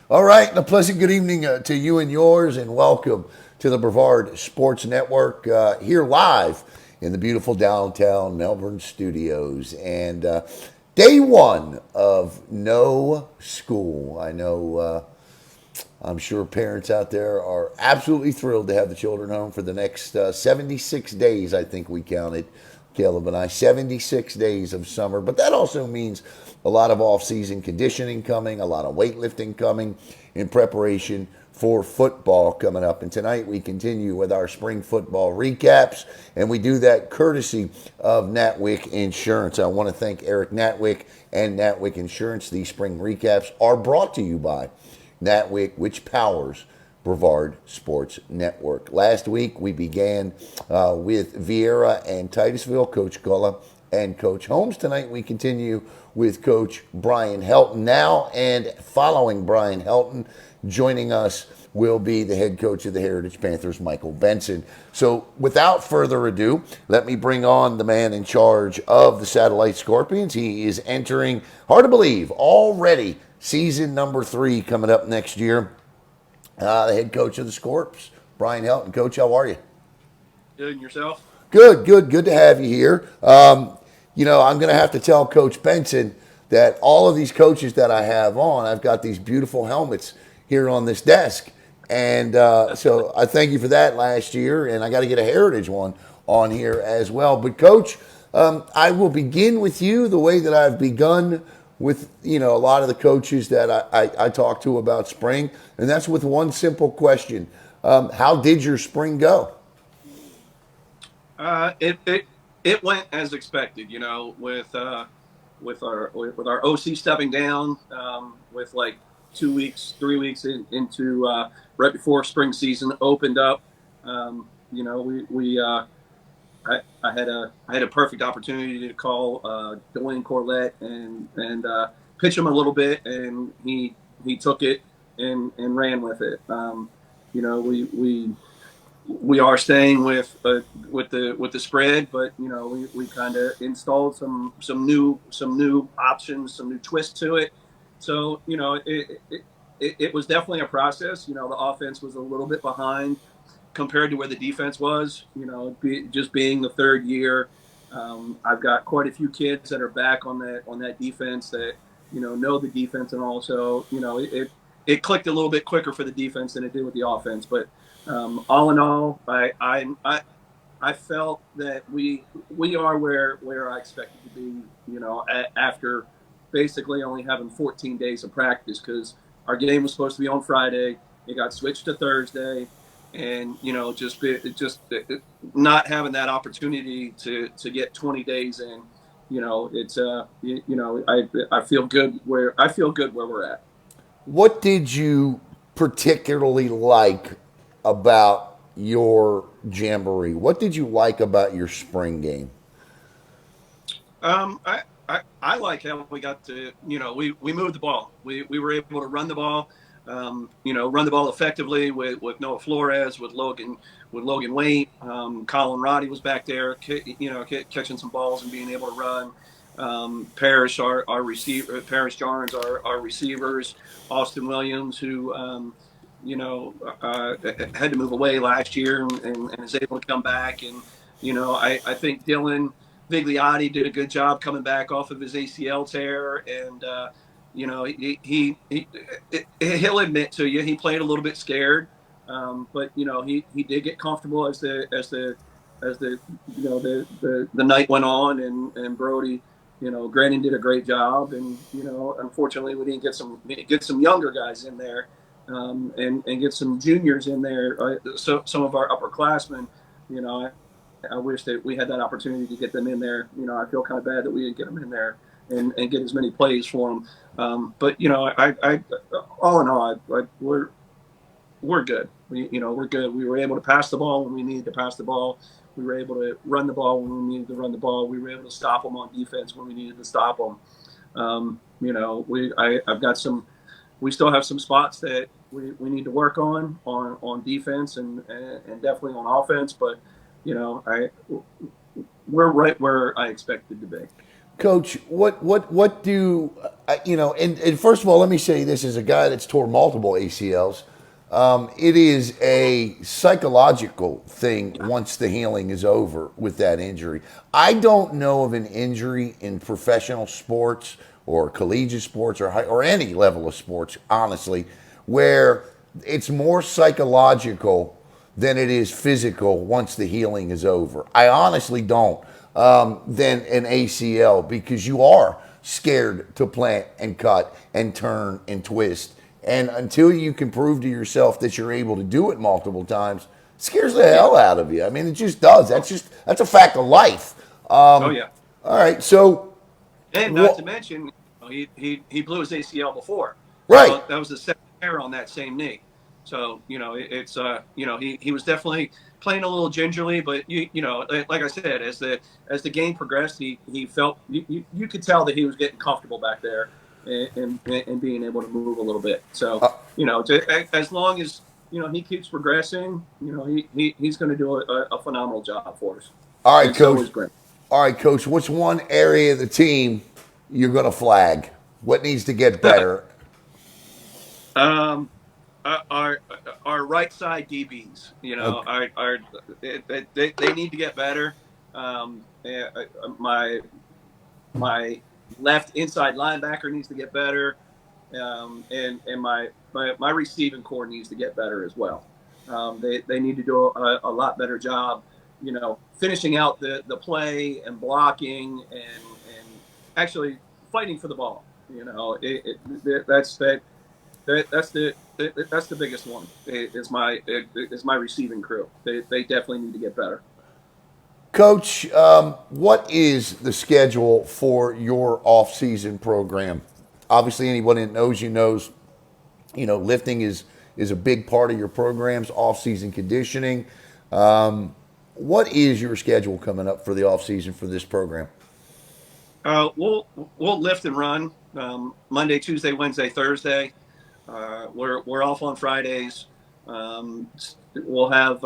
All right, and a pleasant good evening to you and yours, and welcome to the Brevard Sports Network here live in the beautiful downtown Melbourne studios. And day one of no school. I know I'm sure parents out there are absolutely thrilled to have the children home for the next 76 days, I think we counted, Caleb and I, 76 days of summer. But that also means a lot of off-season conditioning coming, a lot of weightlifting coming in preparation for football coming up. And tonight we continue with our spring football recaps, and we do that courtesy of NATWICK Insurance. I want to thank Eric NATWICK and NATWICK Insurance. These spring recaps are brought to you by NATWICK, which powers Brevard Sports Network. Last week, we began with Vieira and Titusville, Coach Gulla and Coach Holmes. Tonight, we continue with Coach Brian Helton now, and following Brian Helton, joining us will be the head coach of the Heritage Panthers, Michael Benson. So without further ado, let me bring on the man in charge of the Satellite Scorpions. He is entering, hard to believe, already season number 3 coming up next year. The head coach of the Scorps, Brian Helton. Coach, how are you? Good, and yourself? Good to have you here. I'm going to have to tell Coach Benson that all of these coaches that I have on, I've got these beautiful helmets here on this desk. And so I thank you for that last year, and I got to get a Heritage one on here as well. But, Coach, I will begin with you the way that I've begun with a lot of the coaches that I talk to about spring, and that's with one simple question: how did your spring go? It went as expected. With our OC stepping down, with like 2 weeks, 3 weeks into right before spring season opened up. We I had a perfect opportunity to call Dwayne Corlett and pitch him a little bit, and he took it and ran with it. You know, we are staying with the spread, but we kind of installed some new options, some new twists to it. So it was definitely a process. The offense was a little bit behind compared to where the defense was. Just being the third year, I've got quite a few kids that are back on that defense that know the defense, and also it clicked a little bit quicker for the defense than it did with the offense. But all in all, I felt that we are where I expected to be. After basically only having 14 days of practice, because our game was supposed to be on Friday, it got switched to Thursday, and not having that opportunity to get 20 days in. It's I feel good where we're at. What did you particularly like about your jamboree? What did you like about your spring game? I like how we got to, we moved the ball. We were able to run the ball, run the ball effectively with Noah Flores, with Logan Waite. Colin Roddy was back there, catching some balls and being able to run. Parrish, our receiver, Parrish Jarns, our receivers. Austin Williams, who, had to move away last year and is able to come back. And, I think Dylan Vigliotti did a good job coming back off of his ACL tear, and he'll admit to you he played a little bit scared, but he did get comfortable as the the night went on, and Brody, Grannon did a great job, and unfortunately we didn't get some younger guys in there, and get some juniors in there, so some of our upperclassmen. I wish that we had that opportunity to get them in there. I feel kind of bad that we didn't get them in there and get as many plays for them. But all in all, we're good. We're good. We were able to pass the ball when we needed to pass the ball. We were able to run the ball when we needed to run the ball. We were able to stop them on defense when we needed to stop them. I've got some. We still have some spots that we need to work on defense and definitely on offense. But we're right where I expected to be. Coach, what do and first of all, let me say this as a guy that's tore multiple ACLs. It is a psychological thing once the healing is over with that injury. I don't know of an injury in professional sports or collegiate sports or any level of sports, honestly, where it's more psychological than it is physical once the healing is over. I honestly don't than an ACL because you are scared to plant and cut and turn and twist. And until you can prove to yourself that you're able to do it multiple times, it scares the hell out of you. I mean, it just does. That's a fact of life. Oh yeah. All right, so And not to mention, he blew his ACL before. Right. That was the second tear on that same knee. So it's he was definitely playing a little gingerly, but like I said, as the game progressed, he felt you could tell that he was getting comfortable back there and being able to move a little bit. So as long as he keeps progressing, he's going to do a phenomenal job for us. All right, and Coach. So is Grant. All right, Coach. What's one area of the team you're going to flag? What needs to get better? Our right side DBs, okay. They need to get better. My left inside linebacker needs to get better, and my receiving core needs to get better as well. They need to do a lot better job, finishing out the play and blocking and actually fighting for the ball. That's the biggest one. Is my receiving crew. They definitely need to get better. Coach, what is the schedule for your off-season program? Obviously, anyone that knows you knows, lifting is a big part of your program's off-season conditioning. What is your schedule coming up for the off-season for this program? We'll lift and run Monday, Tuesday, Wednesday, Thursday. We're off on Fridays. We'll have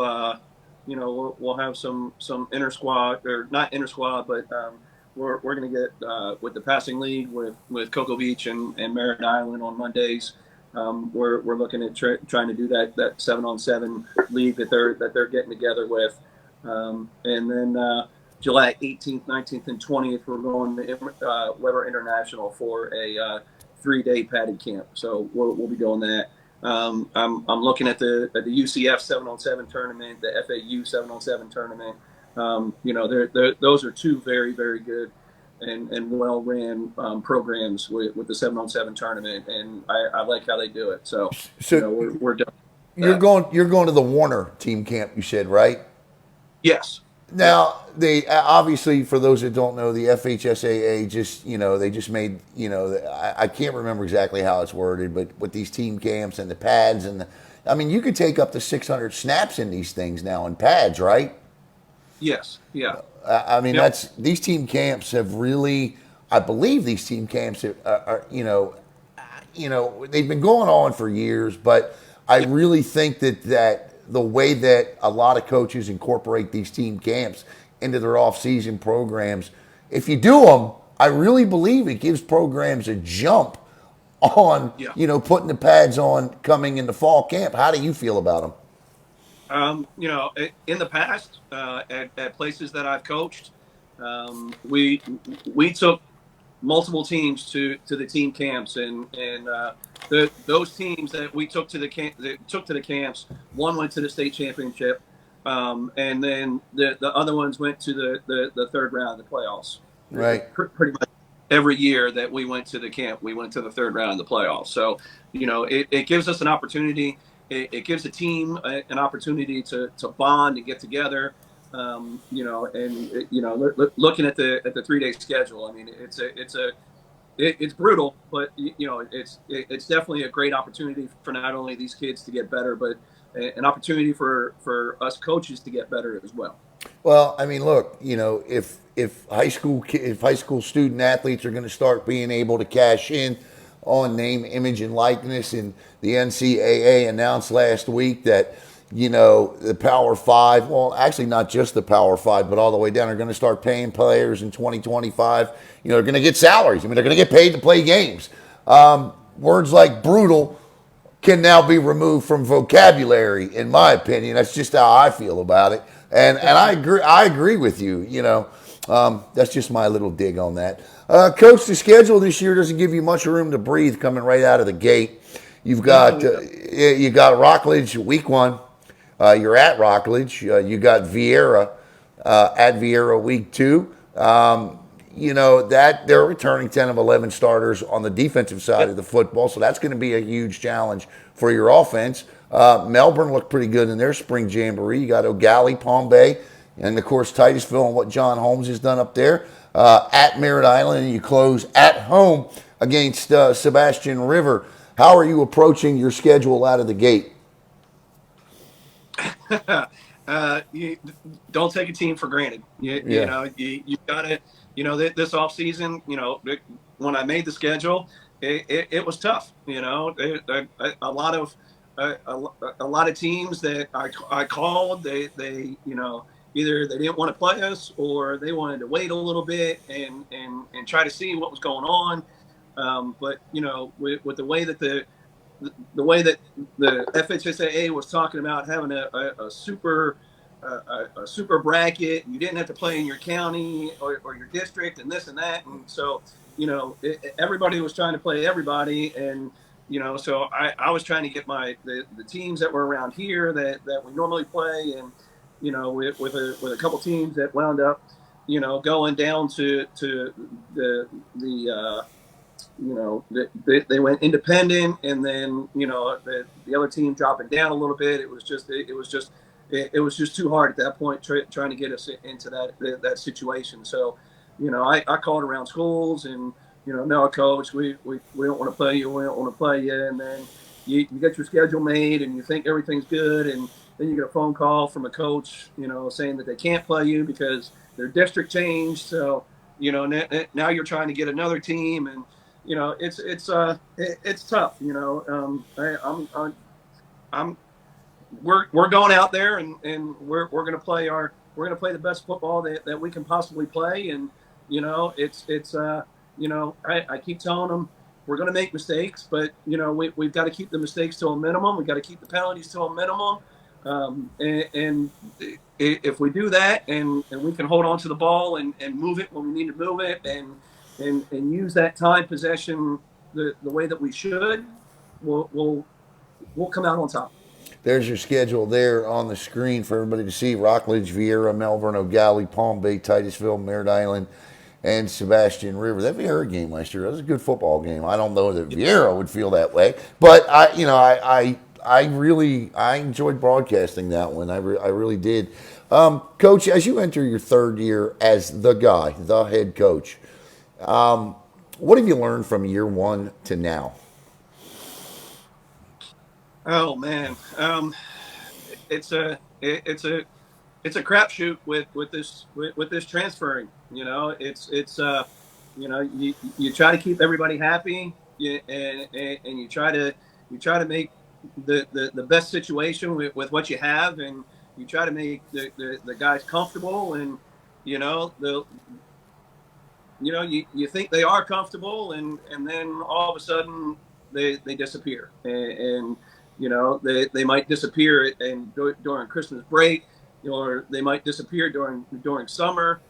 we'll have some inter squad, or not inter squad, but we're going to get with the passing league with Cocoa Beach and Merritt Island on Mondays. We're looking at trying to do that 7-on-7 league that they're getting together with, and then July 18th, 19th, and 20th we're going to Weber International for a 3-day padded camp. So we'll be doing that. I'm looking at the UCF 7-on-7 tournament, the FAU 7-on-7 tournament. Those are two very, very good and well ran programs with the 7-on-7 tournament, and I like how they do it. So we're done. You're going to the Warner team camp, you said, right? Yes. Now, they obviously, for those that don't know, the FHSAA they just made, I can't remember exactly how it's worded, but with these team camps and the pads you could take up to 600 snaps in these things now in pads, right? Yes. Yeah. Yep. These team camps have really, I believe these team camps are they've been going on for years, but I really think that the way that a lot of coaches incorporate these team camps into their off-season programs, if you do them, I really believe it gives programs a jump on, putting the pads on coming into fall camp. How do you feel about them? In the past, at places that I've coached, we took multiple teams to the team camps, and those teams that we took to the camps, one went to the state championship, and then the other ones went to the third round of the playoffs. Right. Pretty much every year that we went to the camp, we went to the third round of the playoffs. So it gives us an opportunity. It gives the team an opportunity to bond and get together. Looking at the 3-day schedule, it's brutal, but it's definitely a great opportunity for not only these kids to get better, but an opportunity for us coaches to get better as well. Well, look, if high school student athletes are going to start being able to cash in on name, image, and likeness, and the NCAA announced last week that the Power Five, well, actually not just the Power Five, but all the way down, are going to start paying players in 2025. They're going to get salaries. I mean, they're going to get paid to play games. Words like brutal can now be removed from vocabulary, in my opinion. That's just how I feel about it. And I agree. I agree with you. That's just my little dig on that. Coach, the schedule this year doesn't give you much room to breathe coming right out of the gate. You got Rockledge week one. You're at Rockledge. You got Vieira at Vieira week two. That they're returning 10 of 11 starters on the defensive side of the football, so that's going to be a huge challenge for your offense. Melbourne looked pretty good in their spring jamboree. You got O'Galley, Palm Bay, and of course Titusville and what John Holmes has done up there. At Merritt Island, and you close at home against Sebastian River. How are you approaching your schedule out of the gate? You don't take a team for granted. You gotta, this off season, when I made the schedule, it was tough. A lot of a lot of teams that I called, they either they didn't want to play us or they wanted to wait a little bit and try to see what was going on. But with the way that the FHSAA was talking about having a super super bracket, you didn't have to play in your county or your district and this and that, and so everybody was trying to play everybody, and so I was trying to get the teams that were around here that we normally play, and with a couple teams that wound up going down to the they went independent, and then the other team dropping down a little bit. It was just too hard at that point trying to get us into that situation. So I called around schools, and no, coach, we don't want to play you, we don't want to play you, and then you get your schedule made and you think everything's good, and then you get a phone call from a coach saying that they can't play you because their district changed. So now you're trying to get another team, and it's tough. I'm we're going out there, and we're going to play the best football that we can possibly play, and I keep telling them we're going to make mistakes, but we've got to keep the mistakes to a minimum. We've got to keep the penalties to a minimum, and if we do that, and we can hold on to the ball and move it when we need to move it, and use that time possession the way that we should, we'll come out on top. There's your schedule there on the screen for everybody to see. Rockledge, Vieira, Melbourne, O'Galley, Palm Bay, Titusville, Merritt Island, and Sebastian River. That Vieira game last year, that was a good football game. I don't know that Vieira would feel that way, but I really enjoyed broadcasting that one. I really did. Coach, as you enter your third year as the guy, the head coach, what have you learned from year one to now? Oh man, it's a crapshoot with this transferring. You try to keep everybody happy, and you try to make the best situation with what you have, and you try to make the guys comfortable, and you think they are comfortable, and then all of a sudden they disappear, and they might disappear during Christmas break, or they might disappear during summer.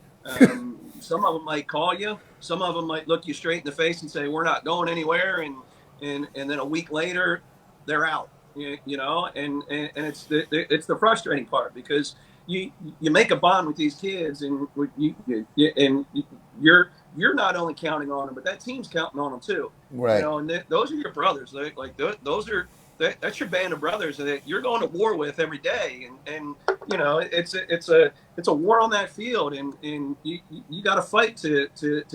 Some of them might call you. Some of them might look you straight in the face and say, "We're not going anywhere," and then a week later they're out. And it's the frustrating part, because you make a bond with these kids, and you're not only counting on them, but that team's counting on them too. Right. And those are your brothers. Those are that's your band of brothers that you're going to war with every day, and it's a war on that field, and you got to fight to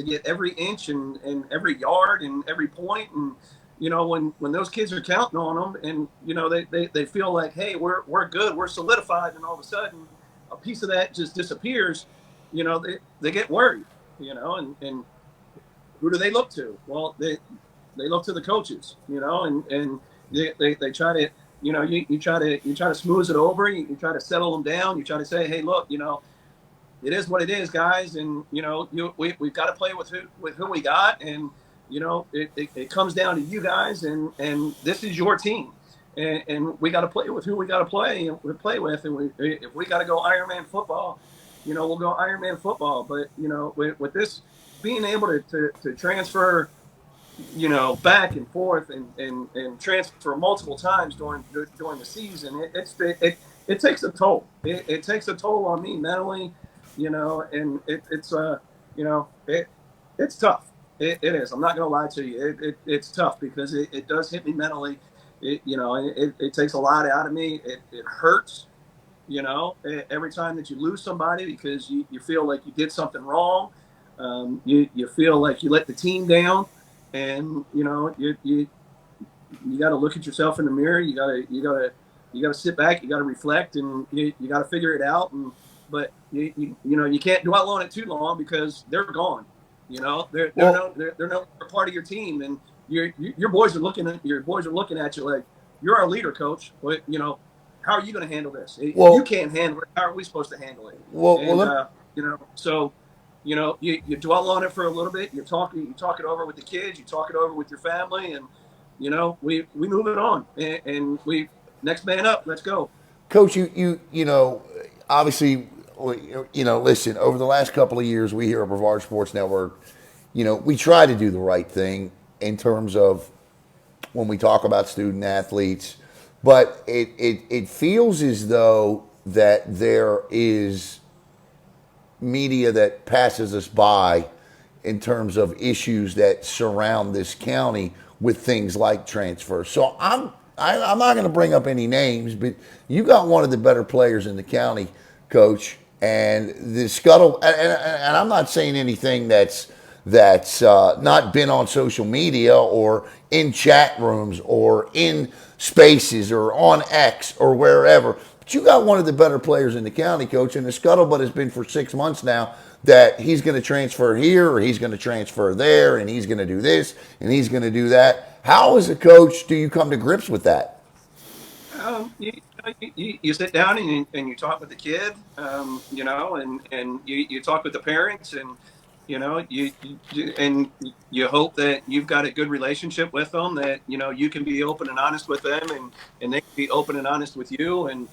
get every inch and every yard and every point, and when those kids are counting on them, and they feel like, hey, we're good, we're solidified, and all of a sudden a piece of that just disappears, they get worried, and who do they look to? Well, they look to the coaches, and they try you try to smooth it over. You try to settle them down. You try to say, hey, look, it is what it is, guys, and we've got to play with who we got, and it comes down to you guys, and this is your team, and we got to play with who we got to play with, and if we got to go Ironman football, we'll go Ironman football. But with this being able to transfer back and forth and transfer multiple times during the season, it takes a toll. It takes a toll on me mentally, and it's tough. It is. I'm not going to lie to you. It's tough because it does hit me mentally. It takes a lot out of me. It hurts, every time that you lose somebody because you feel like you did something wrong. You feel like you let the team down, and you got to look at yourself in the mirror. You got to sit back. You got to reflect, and you got to figure it out. But you can't dwell on it too long because they're gone. They're no part of your team, and your boys are looking at you like, you're our leader, coach. But how are you going to handle this? You can't handle it. How are we supposed to handle it? So you dwell on it for a little bit. You talk it over with the kids. You talk it over with your family, and we move it on, and we next man up. Let's go. Coach, obviously, listen, over the last couple of years, we here at Brevard Sports Network, we try to do the right thing in terms of when we talk about student athletes, but it feels as though that there is media that passes us by in terms of issues that surround this county with things like transfer. So I'm not going to bring up any names, but you got one of the better players in the county, Coach, and the scuttle. And I'm not saying anything that's not been on social media or in chat rooms or in spaces or on X or wherever. But you got one of the better players in the county, Coach, and the scuttlebutt has been for 6 months now that he's going to transfer here or he's going to transfer there and he's going to do this and he's going to do that. How, as a coach, do you come to grips with that? You sit down and you talk with the kid, and you talk with the parents, and and you hope that you've got a good relationship with them, that you can be open and honest with them, and they can be open and honest with you. And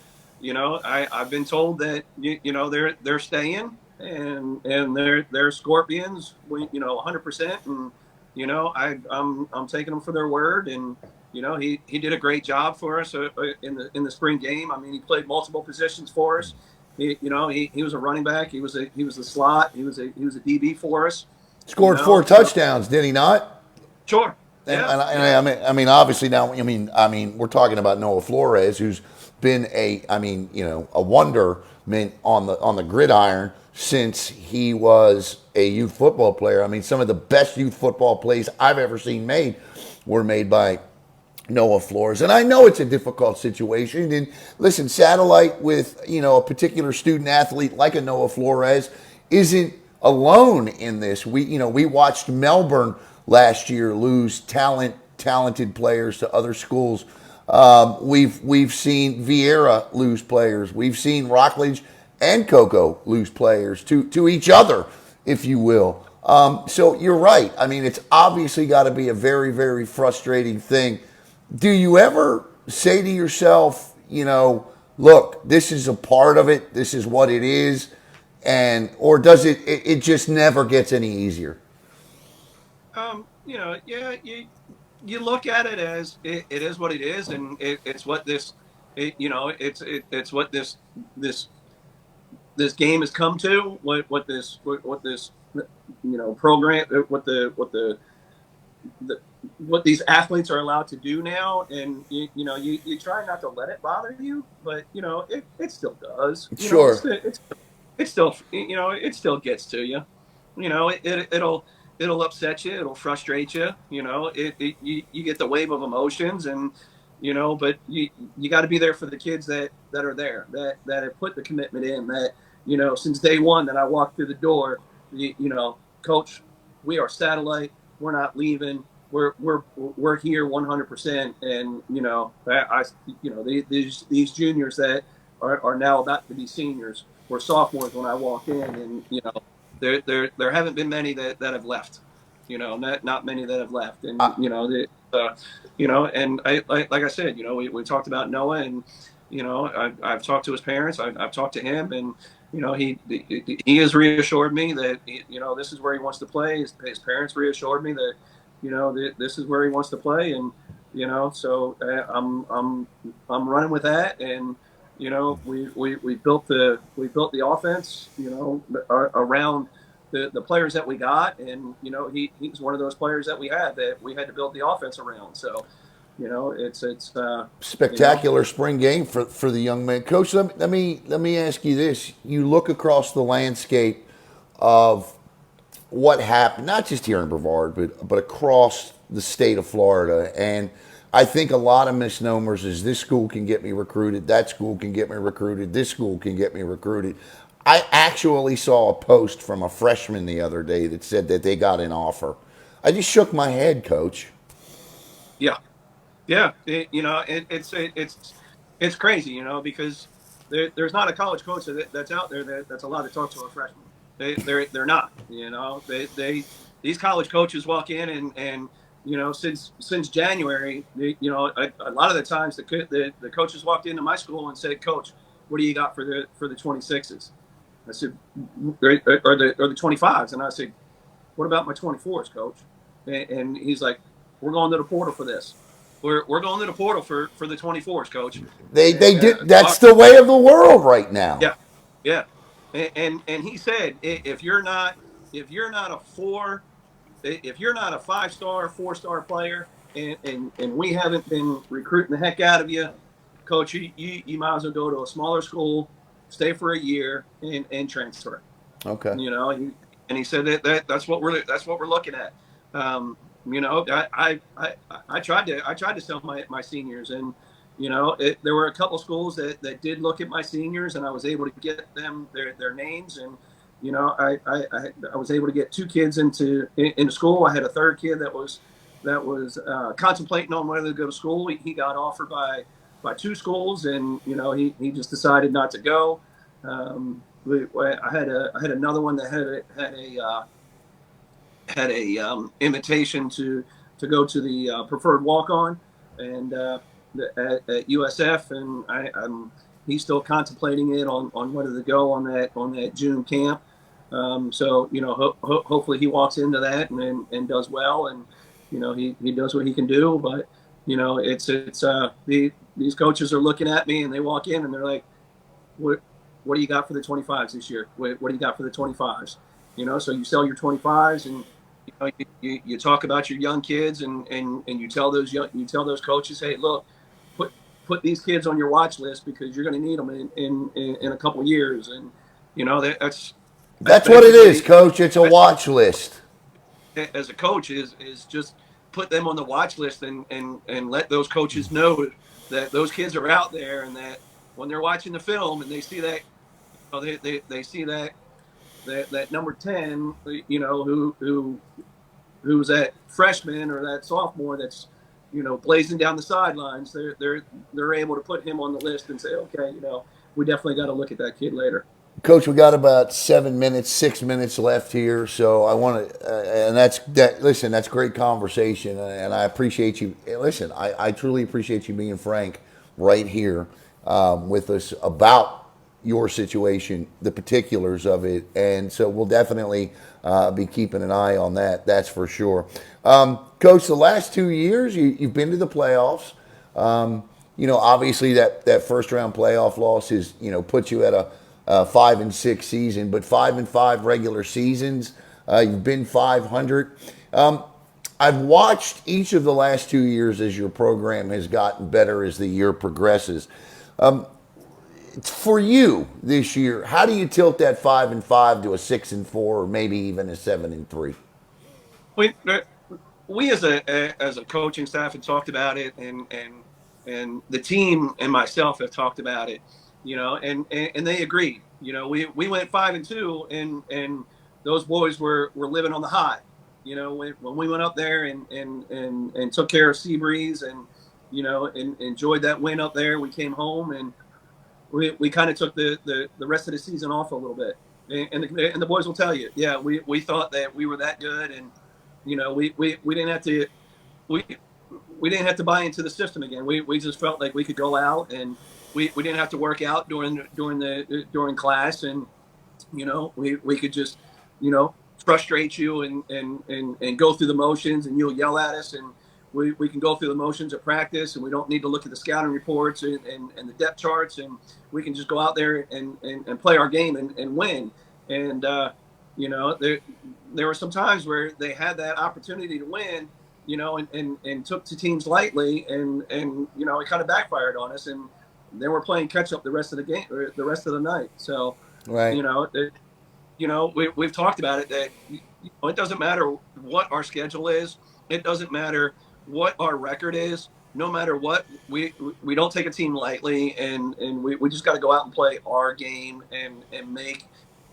I've been told that they're staying, and they're Scorpions, 100%, and I'm taking them for their word. And he did a great job for us in the spring game. I mean, he played multiple positions for us. He was a running back. He was a slot. He was a DB for us. Scored 4 touchdowns, did he not? Sure. Yeah. And I mean, obviously now, we're talking about Noah Flores, who's been a wonderment on the gridiron since he was a youth football player. I mean, some of the best youth football plays I've ever seen made were made by Noah Flores. And I know it's a difficult situation. And listen, satellite with, a particular student athlete like a Noah Flores isn't alone in this. We watched Melbourne last year lose talented players to other schools. We've seen Vieira lose players. We've seen Rockledge and Cocoa lose players to each other, if you will. So you're right. I mean, it's obviously got to be a very, very frustrating thing. Do you ever say to yourself, look, this is a part of it, this is what it is, or does it just never gets any easier? Yeah, you look at it as it is what it is, and it's what it's what this game has come to. What this program, what these athletes are allowed to do now, and you try not to let it bother you, but it still does. Sure. It still it still gets to you. It'll upset you. It'll frustrate you. You get the wave of emotions, and but you got to be there for the kids that are there, that have put the commitment in. That since day one that I walked through the door, Coach, we are satellite. We're not leaving. we're here 100%. And these juniors that are now about to be seniors were sophomores when I walked in, and there haven't been many that have left. Not many that have left, and I, and like I said, we talked about Noah, and I've talked to his parents, I've talked to him, and he has reassured me that this is where he wants to play. His parents reassured me that this is where he wants to play, and so I'm running with that, and we built the offense around the players that we got, and he's one of those players that we had to build the offense around. So it's spectacular spring game for the young man. Coach, let me ask you this: you look across the landscape of what happened, not just here in Brevard, but across the state of Florida. And I think a lot of misnomers is this school can get me recruited, that school can get me recruited, this school can get me recruited. I actually saw a post from a freshman the other day that said that they got an offer. I just shook my head, Coach. yeah. Yeah, it's crazy, because there's not a college coach that's out there that's allowed to talk to a freshman. They're not. These college coaches walk in, and since January, a lot of the times the coaches walked into my school and said, "Coach, what do you got for the 26s?" I said, or the 25s, and I said, "What about my 24s, Coach?" And he's like, "We're going to the portal for this. We're going to the portal for the 24s, Coach." They did. That's the way of the world right now. Yeah, yeah. And he said, if you're not a four, if you're not a 5-star, 4-star player, and we haven't been recruiting the heck out of you, Coach, you might as well go to a smaller school, stay for a year, and transfer. Okay. And he said that's what we're looking at. I tried to sell my seniors, and there were a couple schools that did look at my seniors, and I was able to get them their names, and I was able to get 2 kids into school. I had a third kid that was contemplating on whether to go to school. He got offered by 2 schools, and he just decided not to go. I had another one that had a invitation to go to the preferred walk on, and at USF, and he's still contemplating it on whether to go on that June camp. So hopefully he walks into that and does well, and he does what he can do. But these coaches are looking at me, and they walk in and they're like, what do you got for the 25s this year? What do you got for the 25s? So you sell your 25s, and you talk about your young kids, and you tell those coaches, hey, look, put these kids on your watch list because you're going to need them in a couple of years. And that's what it is, Coach. It's a watch list. As a coach is just put them on the watch list, and let those coaches know that those kids are out there, and that when they're watching the film and they see that they see that number 10, who's that freshman or that sophomore that's blazing down the sidelines, they're able to put him on the list and say, okay, we definitely got to look at that kid later. Coach, we got about 7 minutes, 6 minutes left here, so I want to, and that's that. Listen, that's great conversation, and I appreciate you. Listen, I truly appreciate you being frank right here with us about your situation, the particulars of it, and so we'll definitely be keeping an eye on that. That's for sure. Coach, the last 2 years, you've been to the playoffs. Obviously that first round playoff loss is puts you at a 5-6 season, but 5-5 regular seasons. You've been 500. I've watched each of the last 2 years as your program has gotten better as the year progresses. For you this year, how do you tilt that 5-5 to a 6-4, or maybe even a 7-3? We as a coaching staff have talked about it, and the team and myself have talked about it, and they agreed. We went 5-2, and those boys were living on the high. when we went up there and took care of Seabreeze and and enjoyed that win up there, we came home and we kind of took the rest of the season off a little bit. And the boys will tell you, yeah, we thought that we were that good, and we didn't have to we we didn't have to buy into the system again. We just felt like we could go out and we didn't have to work out during class, and we could just frustrate you and go through the motions, and you'll yell at us, and we can go through the motions at practice, and we don't need to look at the scouting reports and the depth charts, and we can just go out there and play our game and win. And there were some times where they had that opportunity to win, and took to teams lightly, and it kind of backfired on us, and then we're playing catch up the rest of the game, or the rest of the night. So, Right. we've talked about it, that it doesn't matter what our schedule is, it doesn't matter what our record is. No matter what, we don't take a team lightly, and we just got to go out and play our game and make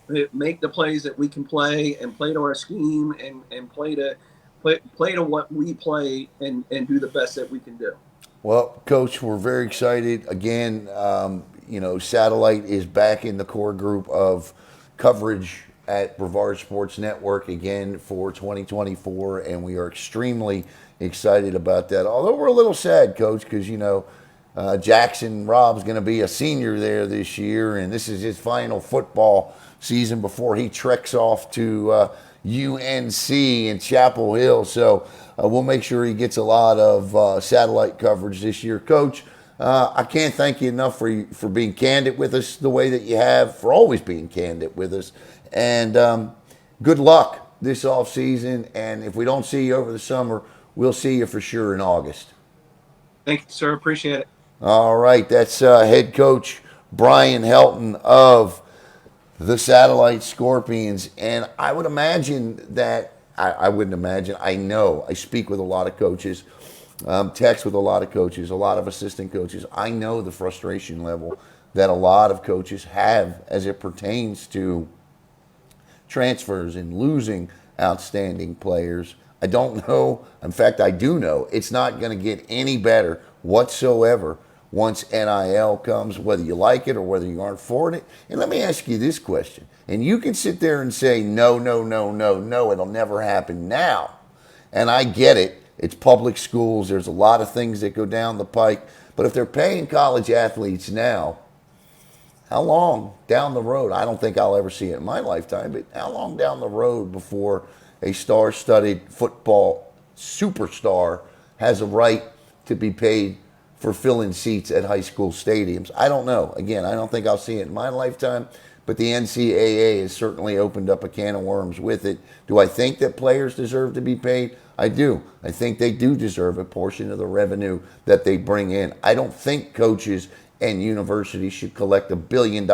the plays that we can play, and play to our scheme, and play to what we play, and do the best that we can do. Well, Coach, we're very excited. Again, Satellite is back in the core group of coverage at Brevard Sports Network again for 2024, and we are extremely excited about that. Although we're a little sad, Coach, because, Jackson Rob's going to be a senior there this year, and this is his final football season before he treks off to UNC in Chapel Hill. So we'll make sure he gets a lot of satellite coverage this year. Coach, I can't thank you enough for being candid with us the way that you have, for always being candid with us. And good luck this offseason. And if we don't see you over the summer, we'll see you for sure in August. Thank you, sir. Appreciate it. All right. That's head coach Brian Helton of the Satellite Scorpions. And I would imagine that, I wouldn't imagine, I know, I speak with a lot of coaches, text with a lot of coaches, a lot of assistant coaches. I know the frustration level that a lot of coaches have as it pertains to transfers and losing outstanding players. I don't know. In fact, I do know it's not going to get any better whatsoever once NIL comes, whether you like it or whether you aren't for it. And let me ask you this question. And you can sit there and say, no, no, no, no, no, it'll never happen now. And I get it. It's public schools. There's a lot of things that go down the pike. But if they're paying college athletes now, how long down the road? I don't think I'll ever see it in my lifetime, but how long down the road before a star-studded football superstar has a right to be paid for filling seats at high school stadiums? I don't know. Again, I don't think I'll see it in my lifetime, but the NCAA has certainly opened up a can of worms with it. Do I think that players deserve to be paid? I do. I think they do deserve a portion of the revenue that they bring in. I don't think coaches and universities should collect $1 billion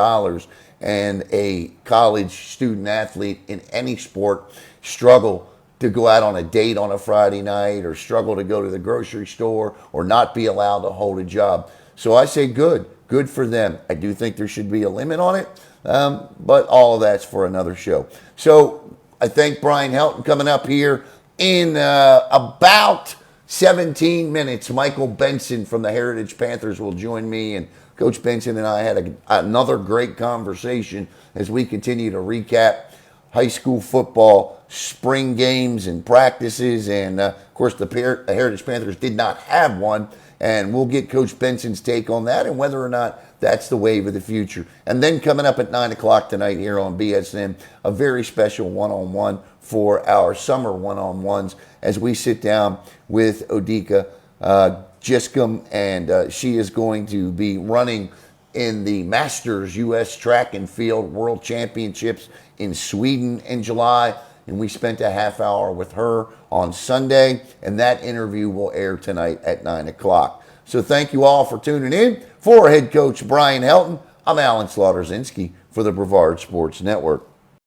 and a college student athlete in any sport struggle to go out on a date on a Friday night, or struggle to go to the grocery store, or not be allowed to hold a job. So I say good for them. I do think there should be a limit on it, but all of that's for another show. So I thank Brian Helton. Coming up here in about 17 minutes, Michael Benson from the Heritage Panthers will join me, and Coach Benson and I had another great conversation as we continue to recap high school football spring games and practices. And, of course, the Heritage Panthers did not have one. And we'll get Coach Benson's take on that and whether or not that's the wave of the future. And then coming up at 9 o'clock tonight here on BSN, a very special one-on-one for our summer one-on-ones as we sit down with Odika Giscombe. And she is going to be running in the Masters U.S. Track and Field World Championships in Sweden in July. And we spent a half hour with her on Sunday, and that interview will air tonight at 9 o'clock. So thank you all for tuning in. For head coach Brian Helton, I'm Alan Slaughterzinski for the Brevard Sports Network.